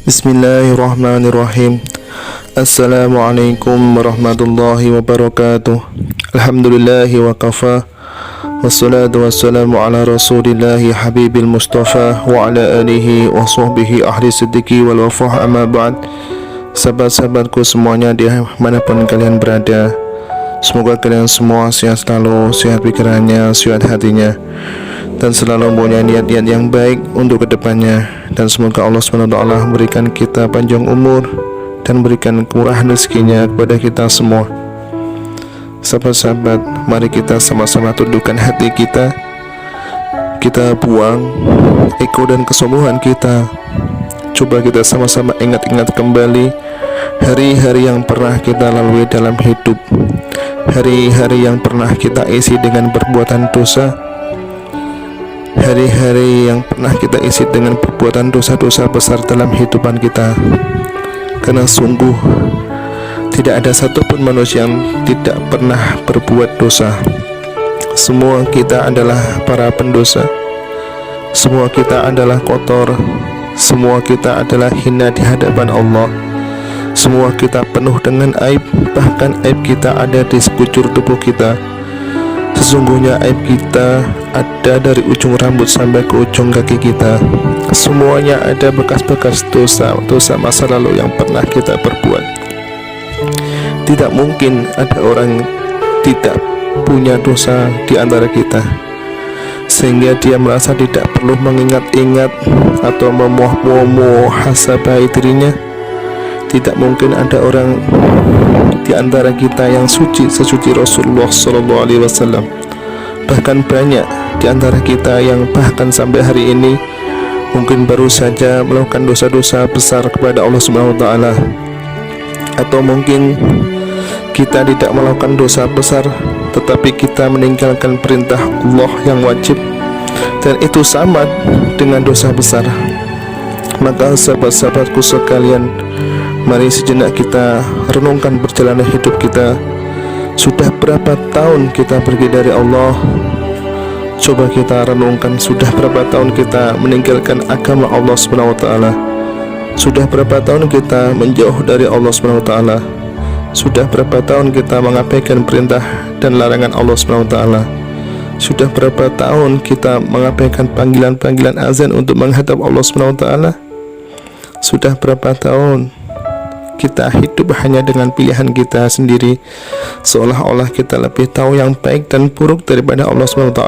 Bismillahirrahmanirrahim. Assalamualaikum warahmatullahi wabarakatuh. Alhamdulillahi wa kafa. Wassalatu wassalamu ala rasulillahi habibil mustafa wa ala alihi wa sahbihi ahli siddiqi wal wafah, amma ba'd. Sahabat-sahabatku semuanya dimanapun kalian berada, semoga kalian semua sehat selalu, sehat pikirannya, sehat hatinya, dan selalu mempunyai niat-niat yang baik untuk kedepannya. Dan semoga Allah SWT berikan kita panjang umur dan berikan kemurahan rezekinya kepada kita semua. Sahabat-sahabat, mari kita sama-sama tundukkan hati kita. Kita buang ego dan kesombongan kita. Coba kita sama-sama ingat-ingat kembali hari-hari yang pernah kita lalui dalam hidup, hari-hari yang pernah kita isi dengan perbuatan dosa, hari-hari yang pernah kita isi dengan perbuatan dosa-dosa besar dalam hidupan kita. Karena sungguh tidak ada satupun manusia yang tidak pernah berbuat dosa. Semua kita adalah para pendosa. Semua kita adalah kotor. Semua kita adalah hina di hadapan Allah. Semua kita penuh dengan aib. Bahkan aib kita ada di sekujur tubuh kita. Sesungguhnya aib kita ada dari ujung rambut sampai ke ujung kaki kita. Semuanya ada bekas-bekas dosa masa lalu yang pernah kita perbuat. Tidak mungkin ada orang tidak punya dosa di antara kita, sehingga dia merasa tidak perlu mengingat-ingat atau memuhasabai dirinya. Tidak mungkin ada orang di antara kita yang suci sesuci Rasulullah SAW. Bahkan banyak di antara kita yang bahkan sampai hari ini mungkin baru saja melakukan dosa-dosa besar kepada Allah SWT. Atau mungkin kita tidak melakukan dosa besar, tetapi kita meninggalkan perintah Allah yang wajib, dan itu sama dengan dosa besar. Maka sahabat-sahabatku sekalian, mari sejenak kita renungkan perjalanan hidup kita. Sudah berapa tahun kita pergi dari Allah? Coba kita renungkan, sudah berapa tahun kita meninggalkan agama Allah SWT? Sudah berapa tahun kita menjauh dari Allah SWT? Sudah berapa tahun kita mengabaikan perintah dan larangan Allah SWT? Sudah berapa tahun kita mengabaikan panggilan-panggilan azan untuk menghadap Allah SWT? Sudah berapa tahun kita hidup hanya dengan pilihan kita sendiri, seolah-olah kita lebih tahu yang baik dan buruk daripada Allah SWT?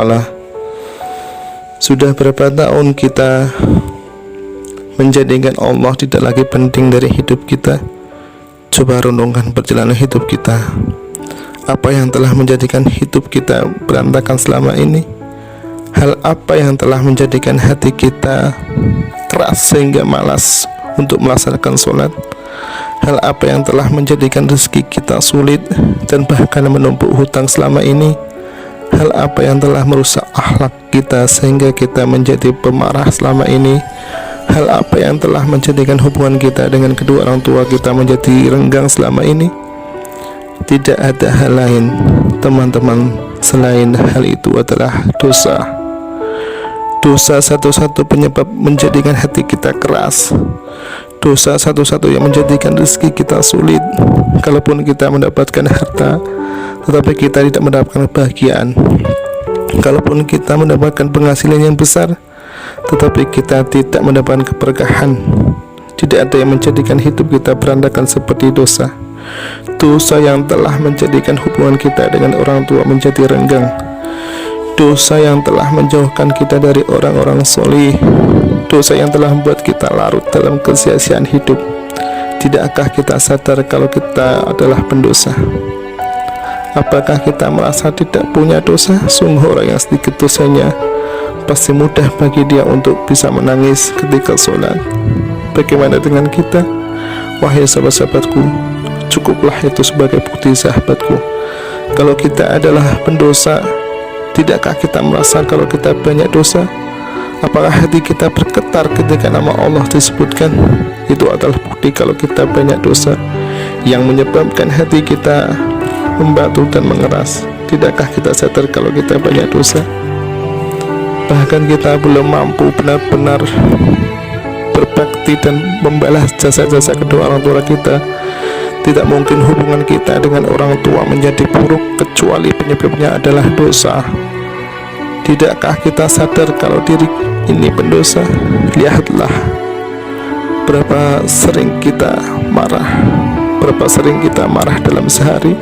Sudah berapa tahun kita menjadikan Allah tidak lagi penting dari hidup kita? Coba renungkan perjalanan hidup kita. Apa yang telah menjadikan hidup kita berantakan selama ini? Hal apa yang telah menjadikan hati kita keras sehingga malas untuk melaksanakan sholat? Hal apa yang telah menjadikan rezeki kita sulit dan bahkan menumpuk hutang selama ini? Hal apa yang telah merusak akhlak kita sehingga kita menjadi pemarah selama ini? Hal apa yang telah menjadikan hubungan kita dengan kedua orang tua kita menjadi renggang selama ini? Tidak ada hal lain, teman-teman, selain hal itu adalah dosa. Dosa satu-satu penyebab menjadikan hati kita keras. Dosa satu-satu yang menjadikan rezeki kita sulit. Kalaupun kita mendapatkan harta, tetapi kita tidak mendapatkan kebahagiaan. Kalaupun kita mendapatkan penghasilan yang besar, tetapi kita tidak mendapatkan keberkahan. Tidak ada yang menjadikan hidup kita berantakan seperti dosa. Dosa yang telah menjadikan hubungan kita dengan orang tua menjadi renggang. Dosa yang telah menjauhkan kita dari orang-orang solih. Dosa yang telah membuat kita larut dalam kesia-siaan hidup. Tidakkah kita sadar kalau kita adalah pendosa? Apakah kita merasa tidak punya dosa? Sungguh orang yang sedikit dosanya pasti mudah bagi dia untuk bisa menangis ketika sholat. Bagaimana dengan kita? Wahai sahabat-sahabatku, cukuplah itu sebagai bukti sahabatku. Kalau kita adalah pendosa, tidakkah kita merasa kalau kita banyak dosa? Apakah hati kita bergetar ketika nama Allah disebutkan? Itu adalah bukti kalau kita banyak dosa yang menyebabkan hati kita membatu dan mengeras. Tidakkah kita sadar kalau kita banyak dosa? Bahkan kita belum mampu benar-benar berbakti dan membalas jasa-jasa kedua orang tua kita. Tidak mungkin hubungan kita dengan orang tua menjadi buruk kecuali penyebabnya adalah dosa. Tidakkah kita sadar kalau diri ini pendosa? Lihatlah berapa sering kita marah, berapa sering kita marah dalam sehari.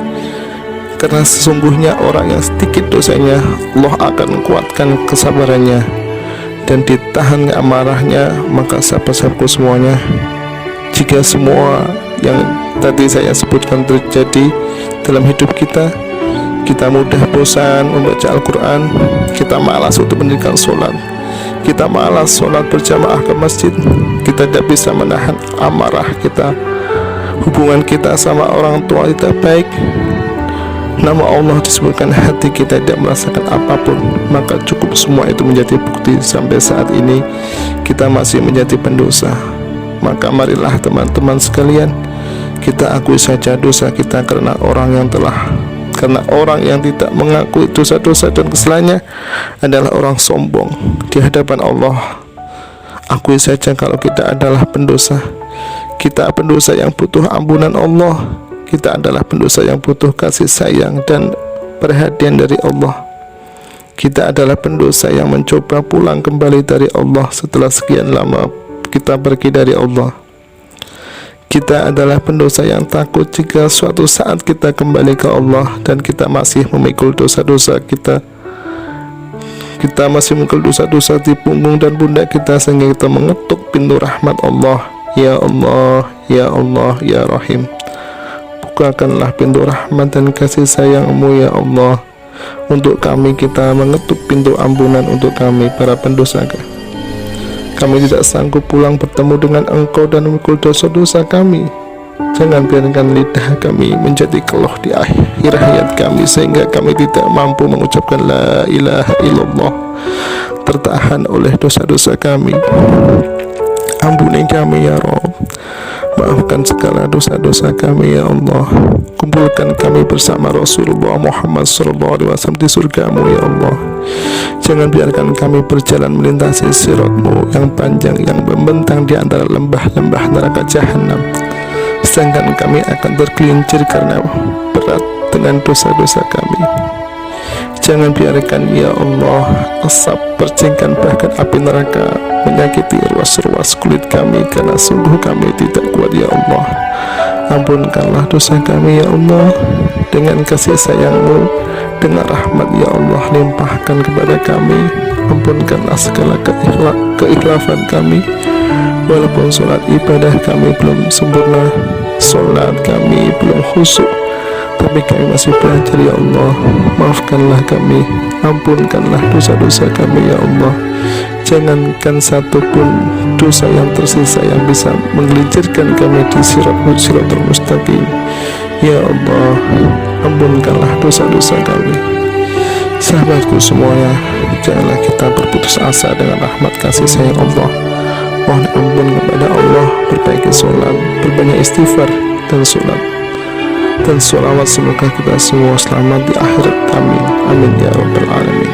Karena sesungguhnya orang yang sedikit dosanya, Allah akan kuatkan kesabarannya dan ditahan amarahnya. Maka sahabat-sahabatku semuanya, jika semua yang tadi saya sebutkan terjadi dalam hidup kita, kita mudah bosan membaca Al-Quran, kita malas untuk mendirikan sholat, kita malas sholat berjamaah ke masjid, kita tidak bisa menahan amarah kita, hubungan kita sama orang tua tidak baik, nama Allah disebutkan, hati kita tidak merasakan apapun, maka cukup semua itu menjadi bukti sampai saat ini kita masih menjadi pendosa. Maka marilah teman-teman sekalian, kita akui saja dosa kita, karena orang yang tidak mengakui dosa-dosa dan kesalahannya adalah orang sombong di hadapan Allah. Akui saja kalau kita adalah pendosa. Kita pendosa yang butuh ampunan Allah. Kita adalah pendosa yang butuh kasih sayang dan perhatian dari Allah. Kita adalah pendosa yang mencoba pulang kembali dari Allah setelah sekian lama kita pergi dari Allah. Kita adalah pendosa yang takut jika suatu saat kita kembali ke Allah dan kita masih memikul dosa-dosa kita. Kita masih memikul dosa-dosa di punggung dan pundak kita, sehingga kita mengetuk pintu rahmat Allah. Ya Allah, Ya Allah, Ya Rahim, bukakanlah pintu rahmat dan kasih sayang-Mu ya Allah untuk kami. Kita mengetuk pintu ampunan untuk kami para pendosa. Kami tidak sanggup pulang bertemu dengan Engkau dan memikul dosa-dosa kami. Jangan biarkan lidah kami menjadi keluh di akhir hayat kami, sehingga kami tidak mampu mengucapkan la ilaha illallah, tertahan oleh dosa-dosa kami. Ampuni kami ya Rabb, maafkan segala dosa-dosa kami ya Allah. Kumpulkan kami bersama Rasulullah Muhammad SAW di surga-Mu ya Allah. Jangan biarkan kami berjalan melintasi sirat-Mu yang panjang, yang membentang di antara lembah-lembah neraka jahanam, sedangkan kami akan tergelincir karena berat dengan dosa-dosa kami. Jangan biarkan ya Allah asap, percikan, bahkan api neraka menyakiti ruas-ruas kulit kami, karena sungguh kami tidak kuat ya Allah. Ampunkanlah dosa kami ya Allah dengan kasih sayang-Mu, dengan rahmat ya Allah limpahkan kepada kami. Ampunkanlah segala keikhlafan kami, walaupun sholat ibadah kami belum sempurna, sholat kami belum khusyuk, tapi kami masih belajar ya Allah. Maafkanlah kami, ampunkanlah dosa-dosa kami ya Allah. Jangankan satu pun dosa yang tersisa yang bisa menggelincirkan kami di siratul mustaqim. Ya Allah, ampunkanlah dosa-dosa kami. Sahabatku semuanya, janganlah kita berputus asa dengan rahmat kasih sayang Allah. Mohon ampun kepada Allah, perbaiki sholat, berbanyak istighfar dan sholat dan sholawat. Semoga kita semua selamat di akhirat. Amin, amin ya rabbal alamin.